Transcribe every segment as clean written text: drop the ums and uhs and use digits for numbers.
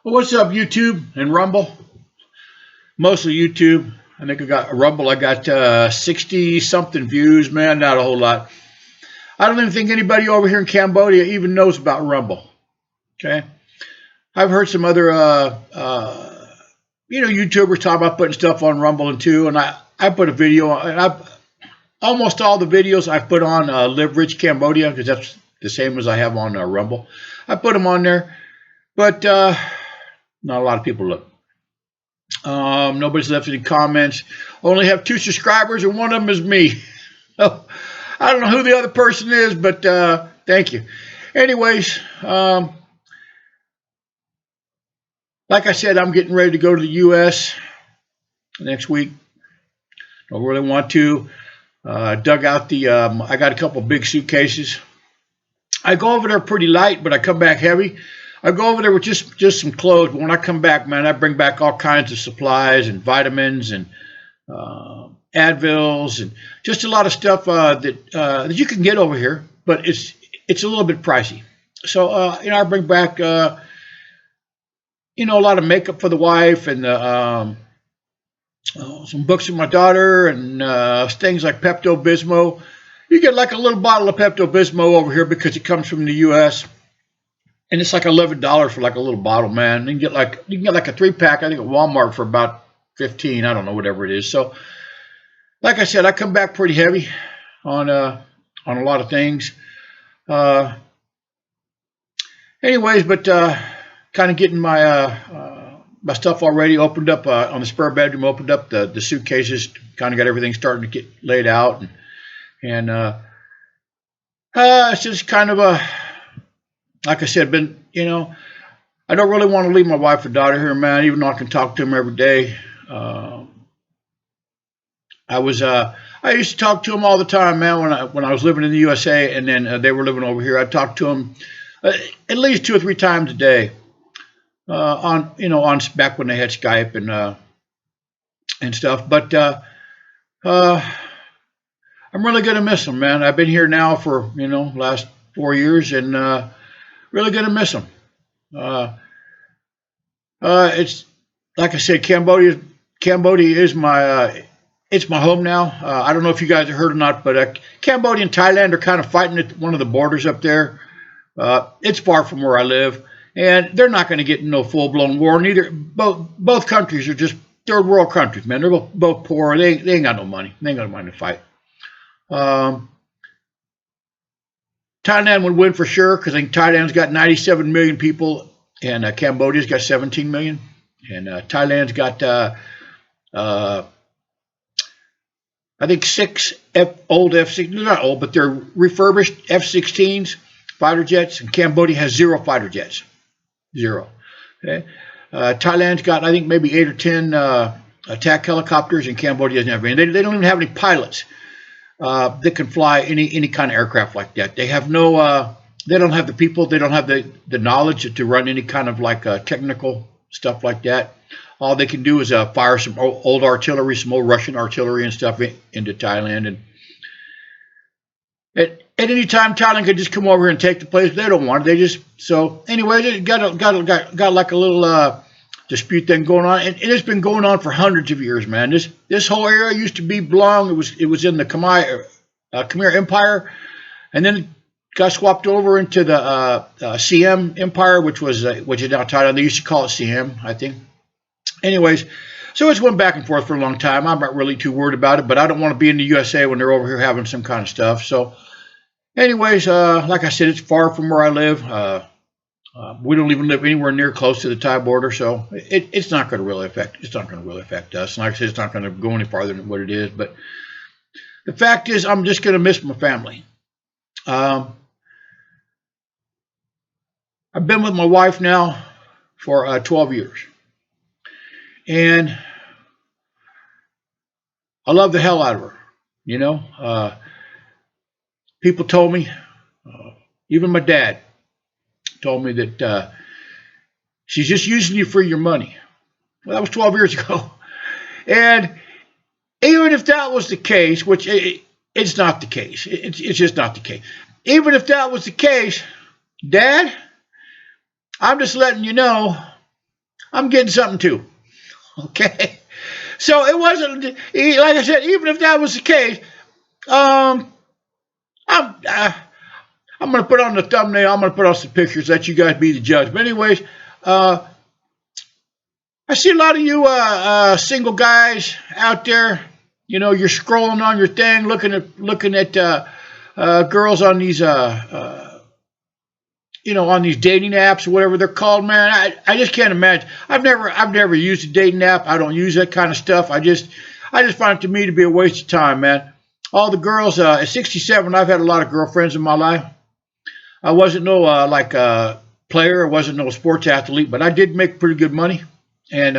Well, what's up, YouTube and Rumble? Mostly YouTube. I think I got Rumble. I got 60 something views, man. Not a whole lot. I don't even think anybody over here in Cambodia even knows about Rumble. Okay. I've heard some other, YouTubers talk about putting stuff on Rumble and too. And I put a video on, and almost all the videos I've put on Live Rich Cambodia, because that's the same as I have on Rumble. I put them on there, but not a lot of people look. Nobody's left any comments. Only have 2 subscribers, and one of them is me. Oh, I don't know who the other person is, but thank you. Anyways, like I said, I'm getting ready to go to the U.S. next week. Don't really want to. Dug out I got a couple big suitcases. I go over there pretty light, but I come back heavy. I go over there with just some clothes, but when I come back, man, I bring back all kinds of supplies and vitamins and Advils and just a lot of stuff that you can get over here, but it's a little bit pricey. So I bring back a lot of makeup for the wife and some books for my daughter and things like Pepto-Bismol. You get like a little bottle of Pepto-Bismol over here because it comes from the U.S. And it's like $11 for like a little bottle, man. You can get like a 3-pack, I think, at Walmart for about $15. I don't know, whatever it is. So, like I said, I come back pretty heavy on a lot of things. Anyways, but kind of getting my my stuff already opened up on the spare bedroom. Opened up the suitcases. Kind of got everything starting to get laid out, and it's just kind of like I said, I don't really want to leave my wife and daughter here, man, even though I can talk to them every day. I used to talk to them all the time, man, when I was living in the USA, and then they were living over here. I talked to them at least 2 or 3 times a day on back when they had Skype and stuff. But I'm really gonna miss them, man. I've been here now for last 4 years, and really gonna miss them. It's like I said, Cambodia is my it's my home now. I don't know if you guys have heard or not, but Cambodia and Thailand are kind of fighting at one of the borders up there. It's far from where I live, and they're not going to get in no full-blown war. Neither both countries are just third world countries, man. They're both poor. They ain't got no money. They ain't got no money to fight. Thailand would win for sure, because I think Thailand's got 97 million people, and Cambodia's got 17 million, and Thailand's got I think 6 old F-16, not old, but they're refurbished F-16s, fighter jets, and Cambodia has 0 fighter jets. 0. Okay. Thailand's got, I think, maybe 8 or 10 attack helicopters, and Cambodia doesn't have any. They don't even have any pilots that can fly any kind of aircraft like that. They have no, they don't have the people, they don't have the knowledge to run any kind of like technical stuff like that. All they can do is fire some old artillery, some old Russian artillery and stuff into Thailand. And at any time, Thailand could just come over here and take the place. They don't want it. They just, so anyway, they got like a little dispute thing going on, and it's been going on for hundreds of years, man. This whole area used to be belong. It was in the Khmer Empire, and then it got swapped over into the Siam Empire, which is now Thailand. They used to call it Siam, I think. Anyways, so it's went back and forth for a long time. I'm not really too worried about it, but I don't want to be in the USA when they're over here having some kind of stuff. So, anyways, like I said, it's far from where I live. We don't even live anywhere near close to the Thai border, so it's not going to really affect. It's not going to really affect us. And like I said, it's not going to go any farther than what it is. But the fact is, I'm just going to miss my family. I've been with my wife now for 12 years. And I love the hell out of her, People told me, even my dad told me that she's just using you for your money. Well, that was 12 years ago. And even if that was the case, which it's not the case. It's just not the case. Even if that was the case, Dad, I'm just letting you know I'm getting something too. Okay. So it wasn't, like I said, even if that was the case, um, I'm, uh, I'm going to put on the thumbnail, I'm going to put on some pictures, let you guys be the judge. But anyways, uh, I see a lot of you single guys out there. You know, you're scrolling on your thing, looking at girls on these on these dating apps or whatever they're called, man. I just can't imagine. I've never used a dating app. I don't use that kind of stuff. I just find it to me to be a waste of time, man. All the girls at 67, I've had a lot of girlfriends in my life. I wasn't no player. I wasn't no sports athlete, but I did make pretty good money, and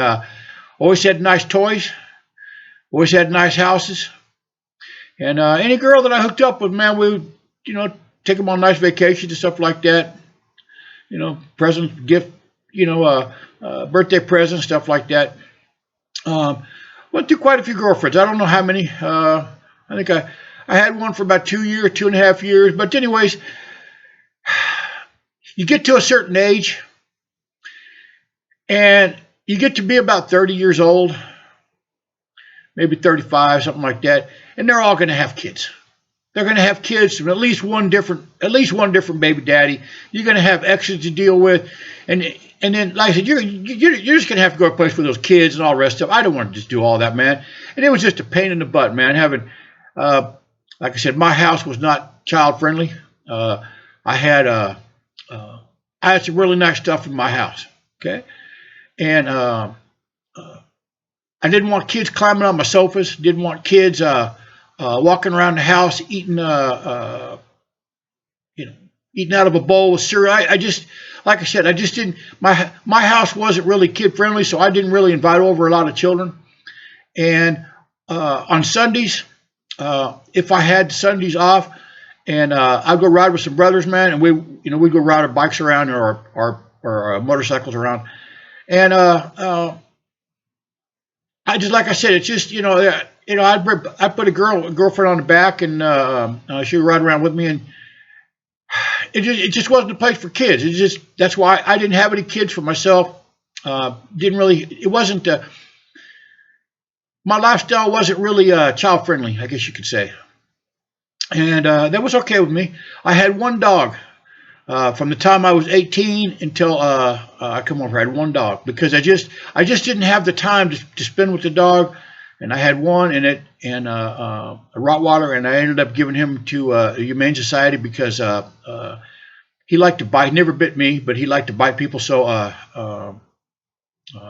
always had nice toys. Always had nice houses. And any girl that I hooked up with, man, we would, take them on nice vacations and stuff like that. Present, gift, birthday presents, stuff like that. Went through quite a few girlfriends. I don't know how many. I think I had one for about 2 years, 2.5 years. But anyways, you get to a certain age, and you get to be about 30 years old, maybe 35, something like that, and they're all going to have kids. They're going to have kids from at least one different baby daddy. You're going to have exes to deal with, and then, like I said, you're just going to have to go to a place with those kids and all the rest of stuff. I don't want to just do all that, man. And it was just a pain in the butt, man. Having, like I said, my house was not child friendly. I had some really nice stuff in my house, okay, and I didn't want kids climbing on my sofas. Didn't want kids walking around the house eating eating out of a bowl with cereal. I just, like I said, I just didn't. My house wasn't really kid friendly, so I didn't really invite over a lot of children. And on Sundays, if I had Sundays off, and I'd go ride with some brothers, man, and we'd go ride our bikes around or our motorcycles around, and I just, like I said, it's just I put a girlfriend on the back, and she would ride around with me, and it just wasn't a place for kids. That's why I didn't have any kids for myself. It wasn't my lifestyle wasn't really child friendly, I guess you could say, and that was okay with me. I had one dog. From the time I was 18 until I come over, I had one dog because I just didn't have the time to spend with the dog, and I had one a Rottweiler, and I ended up giving him to a Humane Society because he liked to bite. He never bit me, but he liked to bite people. So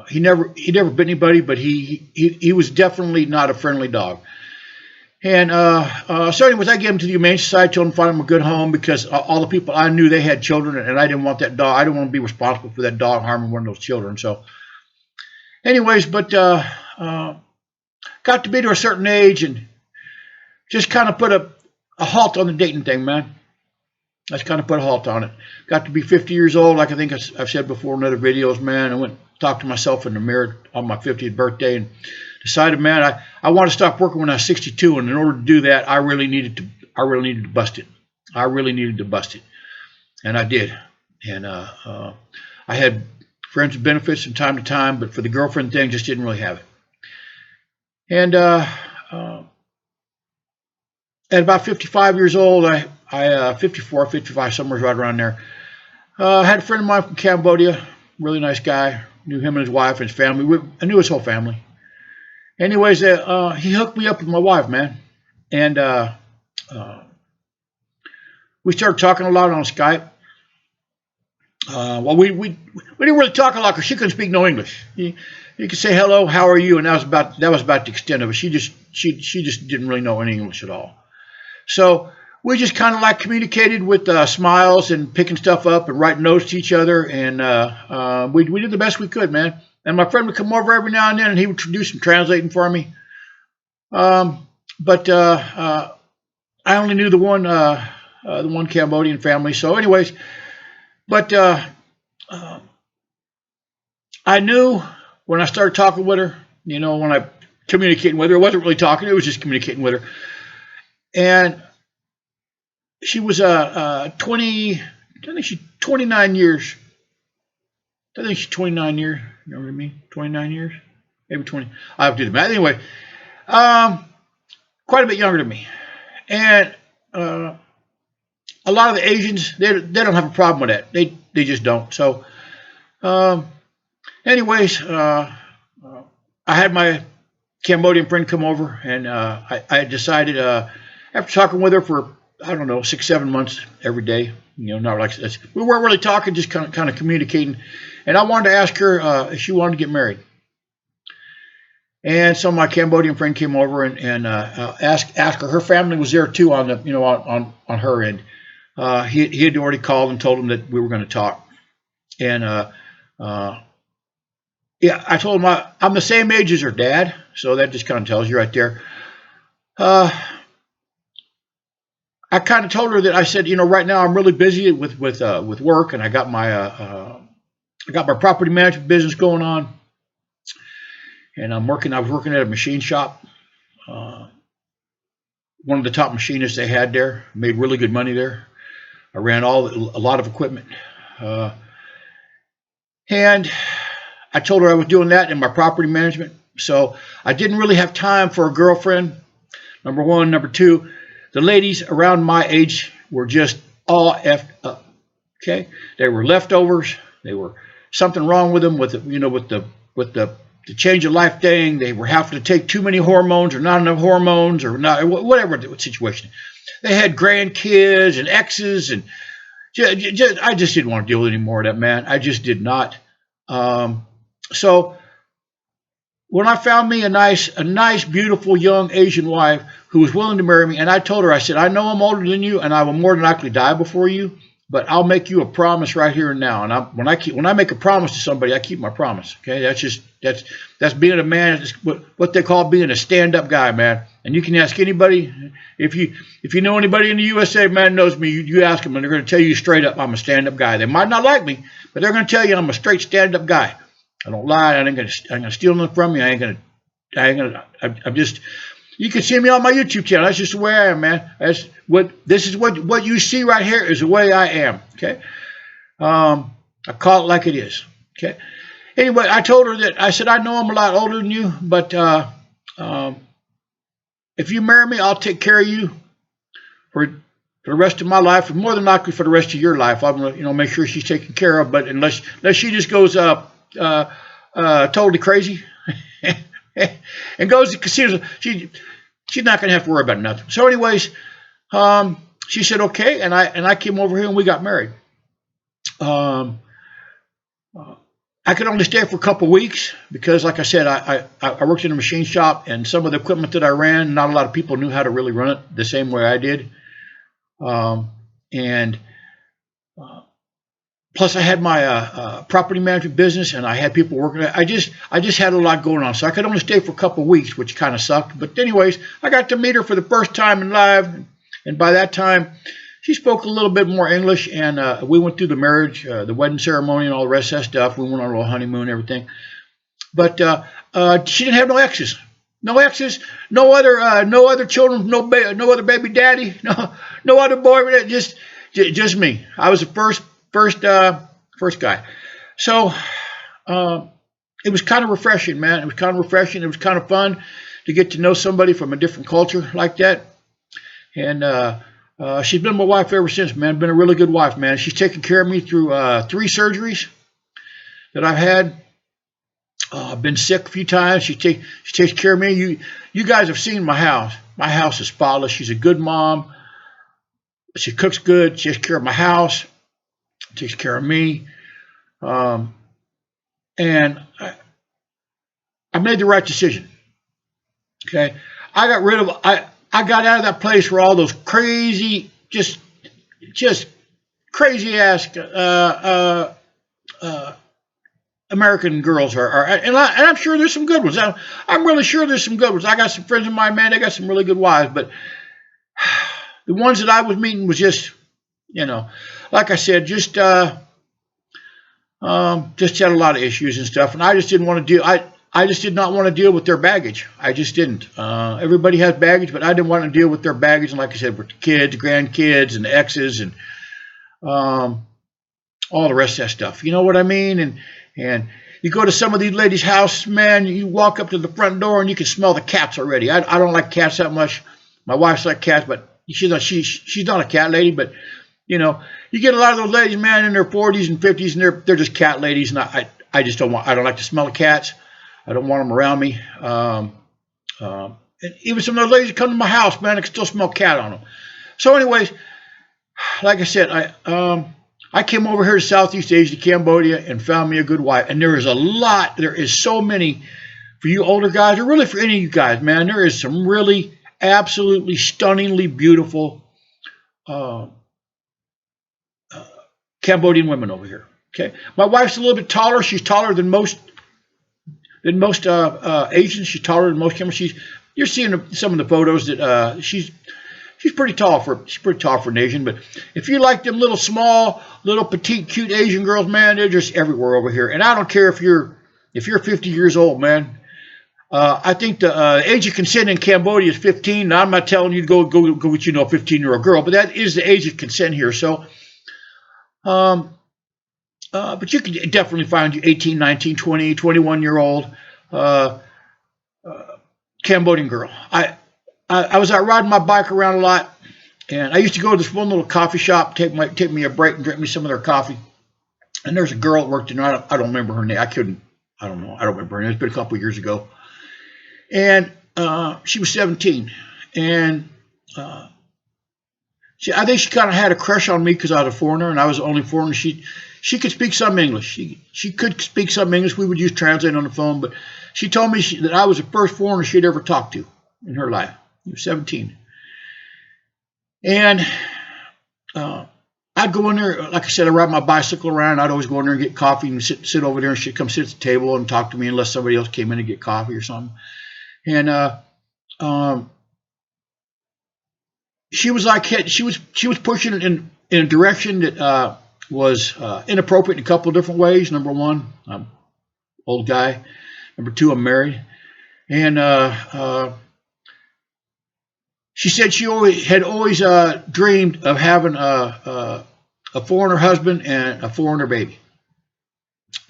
he never bit anybody, but he was definitely not a friendly dog. And so anyways, I gave him to the Humane Society, told him to find him a good home because all the people I knew, they had children, and I didn't want that dog. I didn't want to be responsible for that dog harming one of those children. So anyways, but got to be to a certain age and just kind of put a halt on the dating thing, man. Just kind of put a halt on it. Got to be 50 years old, like I think I've said before in other videos, man. I went and talked to myself in the mirror on my 50th birthday and decided, man, I want to stop working when I was 62, and in order to do that, I really needed to bust it. I really needed to bust it, and I did. And I had friends with benefits from time to time, but for the girlfriend thing, just didn't really have it. And at about 55 years old, I 54, 55, somewhere right around there. I had a friend of mine from Cambodia, really nice guy. Knew him and his wife and his family. I knew his whole family. Anyways, he hooked me up with my wife, man, and we started talking a lot on Skype. Well, we didn't really talk a lot because she couldn't speak no English. You could say hello, how are you, and that was about the extent of it. She just didn't really know any English at all. So we just kind of like communicated with smiles and picking stuff up and writing notes to each other, and we did the best we could, man. And my friend would come over every now and then, and he would do some translating for me. But I only knew the one Cambodian family. So, anyways, but I knew when I started talking with her, when I communicating with her, it wasn't really talking; it was just communicating with her. And she was 29 years I think she's 29 years. You know what I mean? 29 years, maybe 20. I have to do the math anyway. Quite a bit younger than me, and a lot of the Asians they don't have a problem with that. They just don't. So, anyways, I had my Cambodian friend come over, and I decided after talking with her for I don't know 6-7 months every day. You know, not like this. We weren't really talking, just kind of communicating. And I wanted to ask her if she wanted to get married. And so my Cambodian friend came over and asked her. Her family was there too on the on her end. He had already called and told him that we were going to talk. And yeah, I told him I'm the same age as her dad, so that just kind of tells you right there. I kind of told her that I said, right now I'm really busy with work, and I got my property management business going on, and I was working at a machine shop. One of the top machinists they had there, made really good money there. I ran a lot of equipment, and I told her I was doing that in my property management. So I didn't really have time for a girlfriend. Number one, number two. The ladies around my age were just all effed up. Okay, they were leftovers. They were something wrong with them with the change of life thing. They were having to take too many hormones or not enough hormones or not whatever the situation. They had grandkids and exes and I just didn't want to deal with any more of that, man. I just did not. So when I found me a nice, beautiful young Asian wife who was willing to marry me, and I told her, I said, I know I'm older than you, and I will more than likely die before you, but I'll make you a promise right here and now. And when I make a promise to somebody, I keep my promise. Okay, that's being a man. It's what they call being a stand-up guy, man. And you can ask anybody if you know anybody in the USA, man, knows me. You ask them, and they're going to tell you straight up, I'm a stand-up guy. They might not like me, but they're going to tell you I'm a straight stand-up guy. I don't lie. I ain't gonna steal nothing from you. I'm just. You can see me on my YouTube channel. That's just the way I am, man. This is what you see right here is the way I am. Okay. I call it like it is. Okay. Anyway, I told her that I said I know I'm a lot older than you, but if you marry me, I'll take care of you for the rest of my life, and more than likely for the rest of your life. I'm gonna make sure she's taken care of. But unless she just goes totally crazy and goes to casinos, she's not going to have to worry about nothing. So anyways, she said okay, and I came over here and we got married. I could only stay for a couple weeks because, like I said, I worked in a machine shop, and some of the equipment that I ran, not a lot of people knew how to really run it the same way I did. Plus, I had my property management business, and I had people working. I just had a lot going on, so I could only stay for a couple of weeks, which kind of sucked. But anyways, I got to meet her for the first time in live, and by that time, she spoke a little bit more English, and we went through the marriage, the wedding ceremony, and all the rest of that stuff. We went on a little honeymoon and everything. But she didn't have no exes, no other children, no other baby daddy, no other boyfriend, just me. I was the first guy. So it was kind of refreshing, man. It was kind of refreshing. It was kind of fun to get to know somebody from a different culture like that. And she's been my wife ever since, man. Been a really good wife, man. She's taken care of me through 3 surgeries that I've had. I've been sick a few times. She takes care of me. You guys have seen my house. My house is spotless. She's a good mom. She cooks good. She takes care of my house. Takes care of me. And I made the right decision. Okay. I got out of that place where all those crazy, just crazy ass American girls are, and I'm sure there's some good ones. I'm really sure there's some good ones. I got some friends of mine, man. They got some really good wives, but the ones that I was meeting was just, like I said, just had a lot of issues and stuff, and I just didn't want to deal. I just did not want to deal with their baggage. I just didn't. Everybody has baggage, but I didn't want to deal with their baggage. And like I said, with the kids, grandkids, and the exes, and all the rest of that stuff. You know what I mean? And you go to some of these ladies' houses, man, you walk up to the front door and you can smell the cats already. I don't like cats that much. My wife's like cats, but she's not a cat lady, but you know, you get a lot of those ladies, man, in their 40s and 50s, and they're just cat ladies, and I just don't want. I don't like the smell of cats. I don't want them around me. And even some of those ladies that come to my house, man, I can still smell cat on them. So, anyways, like I said, I came over here to Southeast Asia, to Cambodia, and found me a good wife. And there is so many for you older guys, or really for any of you guys, man. There is some really absolutely stunningly beautiful Cambodian women over here. Okay, my wife's a little bit taller. She's taller than most Asians. She's taller than most Cambodians. You're seeing some of the photos that she's pretty tall for an Asian. But if you like them little small, little petite, cute Asian girls, man, they're just everywhere over here. And I don't care if you're 50 years old, man. I think the age of consent in Cambodia is 15. Now, I'm not telling you to go with a 15-year-old girl, but that is the age of consent here. So. But you can definitely find you 18, 19, 20, 21-year-old Cambodian girl. I was out riding my bike around a lot, and I used to go to this one little coffee shop, take me a break and drink me some of their coffee. And there's a girl that worked in there. I don't remember her name. I don't remember her name. It's been a couple of years ago. And she was 17. And I think she kind of had a crush on me because I was a foreigner and I was the only foreigner. She could speak some English. She could speak some English. We would use Translate on the phone, but she told me that I was the first foreigner she'd ever talked to in her life. She was 17. And I'd go in there, like I said, I ride my bicycle around. I'd always go in there and get coffee and sit over there, and she'd come sit at the table and talk to me unless somebody else came in to get coffee or something. And she was like, she was pushing it in a direction that was inappropriate in a couple of different ways. Number one, I'm old guy. Number two, I'm married. And she said she had always dreamed of having a foreigner husband and a foreigner baby.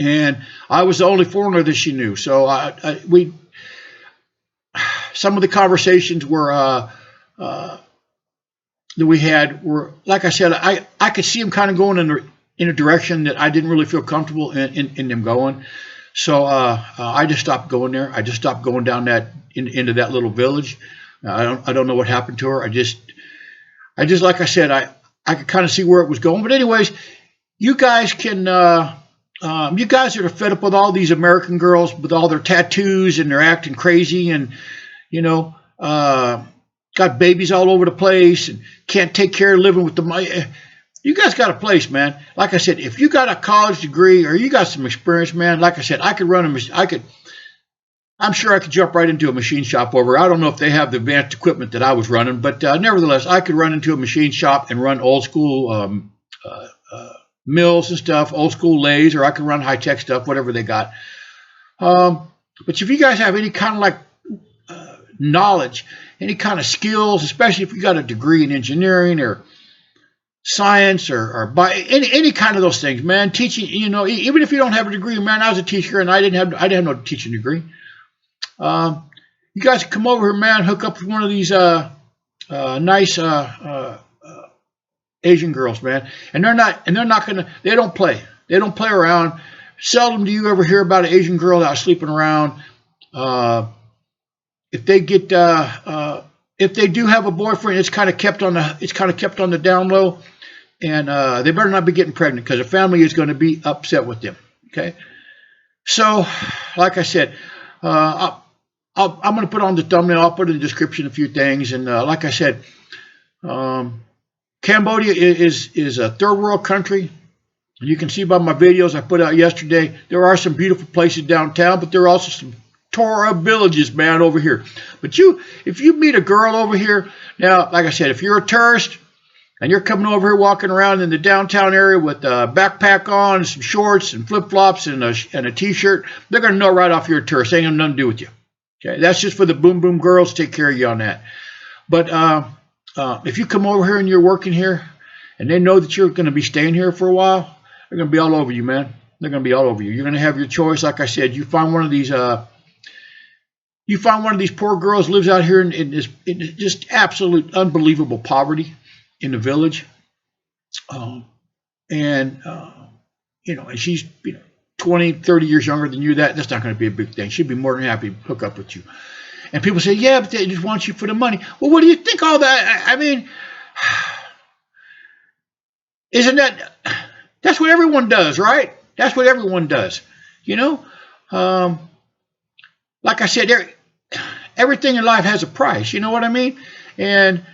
And I was the only foreigner that she knew. So some of the conversations were that we had were, like I said, I could see them kind of going in a direction that I didn't really feel comfortable in them going. So I just stopped going there. I just stopped going down into that little village. I don't know what happened to her. I just like I said, I could kind of see where it was going. But anyways, you guys can you guys that are fed up with all these American girls with all their tattoos and they're acting crazy and got babies all over the place and can't take care of living with the money. You guys got a place, man. Like I said, if you got a college degree or you got some experience, man, like I said, I could run I'm sure I could jump right into a machine shop over. I don't know if they have the advanced equipment that I was running, but nevertheless, I could run into a machine shop and run old school mills and stuff, old school lathes, or I could run high tech stuff, whatever they got. But if you guys have any kind of like knowledge, any kind of skills, especially if you got a degree in engineering or science or by any kind of those things, man, teaching, even if you don't have a degree, man, I was a teacher and I didn't have no teaching degree. You guys can come over here, man, hook up with one of these nice Asian girls, man, and they don't play around. Seldom do you ever hear about an Asian girl out sleeping around. If they do have a boyfriend, it's kind of kept on the down low, and they better not be getting pregnant because the family is going to be upset with them. Okay, so like I said, I'm going to put on the thumbnail. I'll put in the description a few things, and like I said, Cambodia is a third world country. You can see by my videos I put out yesterday, there are some beautiful places downtown, but there are also some tore up villages, man, over here. But if you meet a girl over here, now, like I said, if you're a tourist and you're coming over here walking around in the downtown area with a backpack on, some shorts and flip-flops and a t-shirt, they're going to know right off you're a tourist. They ain't got nothing to do with you. Okay, that's just for the boom boom girls to take care of you on that. But if you come over here and you're working here and they know that you're going to be staying here for a while, they're going to be all over you, man. They're going to be all over you. You're going to have your choice. Like I said, you find one of these poor girls lives out here in just absolute unbelievable poverty in the village, and and she's 20, 30 years younger than you. That's not going to be a big thing. She'd be more than happy to hook up with you. And people say, yeah, but they just want you for the money. Well, what do you think all that? I mean, that's what everyone does, right? That's what everyone does, Like I said, everything in life has a price, you know what I mean? And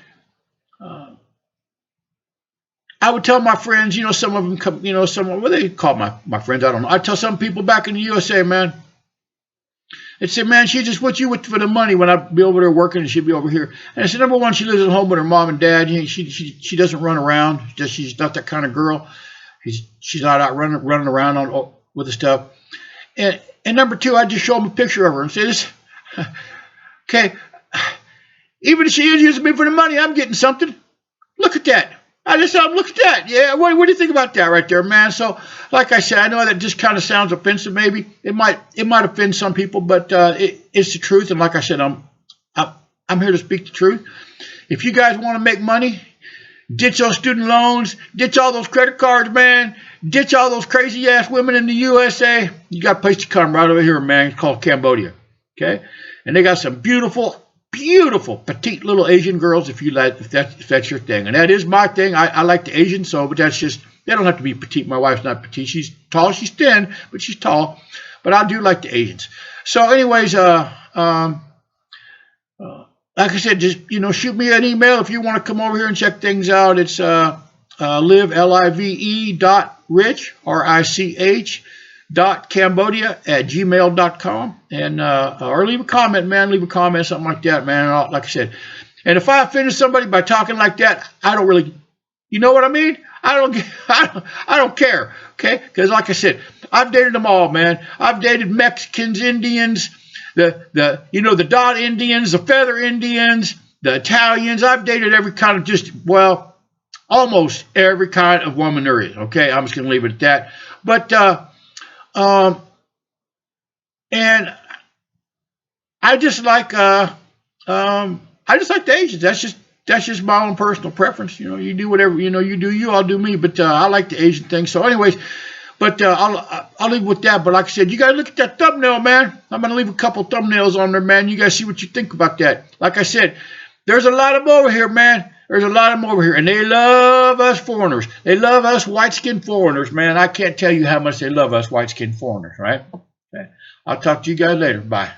I would tell my friends, some of them come, what they call my friends, I don't know. I tell some people back in the USA, man, they'd say, man, she just what you with for the money when I'd be over there working and she'd be over here. And I said, number one, she lives at home with her mom and dad. She doesn't run around. She's not that kind of girl. She's not out running around with the stuff. And number two, I just show them a picture of her and say, this, okay, even if she is using me for the money, I'm getting something. Look at that. I just thought, look at that. Yeah, what do you think about that right there, man? So, like I said, I know that just kind of sounds offensive. Maybe it might offend some people, but it's the truth. And like I said, I'm here to speak the truth. If you guys want to make money, ditch those student loans, ditch all those credit cards, man. Ditch all those crazy ass women in the USA. You got a place to come right over here, man. It's called Cambodia. Okay, and they got some beautiful petite little Asian girls if that's your thing. And that is my thing. I like the Asian, but that's just, they don't have to be petite. My wife's not petite. She's tall, she's thin, but she's tall. But I do like the Asians. So anyways, like I said, just shoot me an email if you want to come over here and check things out. It's live.rich .cambodia@gmail.com, and or leave a comment, man. Leave a comment, something like that, man. Like I said, and if I offended somebody by talking like that, I don't really, you know what I mean? I don't care, okay? Because like I said, I've dated them all, man. I've dated Mexicans, Indians, the Dot Indians, the Feather Indians, the Italians. I've dated every kind of almost every kind of woman there is. Okay, I'm just gonna leave it at that. But and I just like the Asians. That's just my own personal preference. You do whatever, you do you, I'll do me. But I like the Asian thing. So anyways, but I'll leave with that. But like I said, you gotta look at that thumbnail, man. I'm gonna leave a couple thumbnails on there, man. You guys see what you think about that. Like I said, there's a lot of them over here, man. There's a lot of them over here, and they love us foreigners. They love us white-skinned foreigners, man. I can't tell you how much they love us white-skinned foreigners, right? Okay. I'll talk to you guys later. Bye.